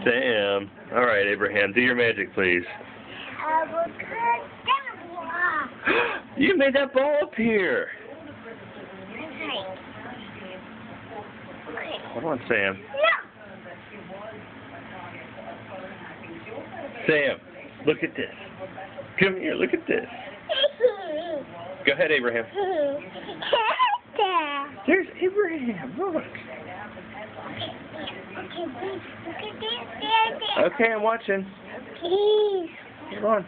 Sam. All right, Abraham, do your magic, please. You made that ball appear. Hold on, Sam. Sam, look at this. Come here, look at this. Go ahead, Abraham. There's Abraham, look. Okay, I'm watching. Hold on.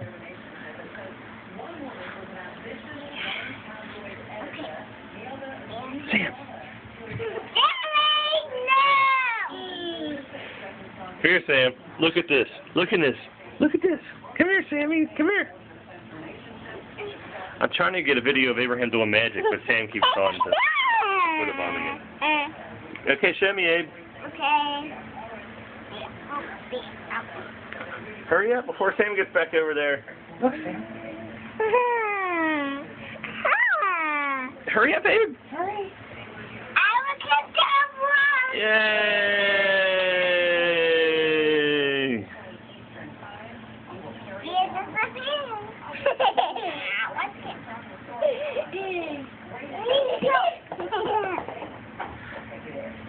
Sam. Here, Sam. Look at this. Look at this. Look at this. Come here, Sammy. Come here. I'm trying to get a video of Abraham doing magic, but Sam keeps on to put it on again. Okay, show me, Abe. Okay. Hurry up before Sam gets back over there. Look, Sam. Hurry up, Abe. Hurry. Yay!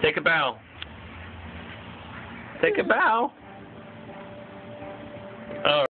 Take a bow. Take a bow.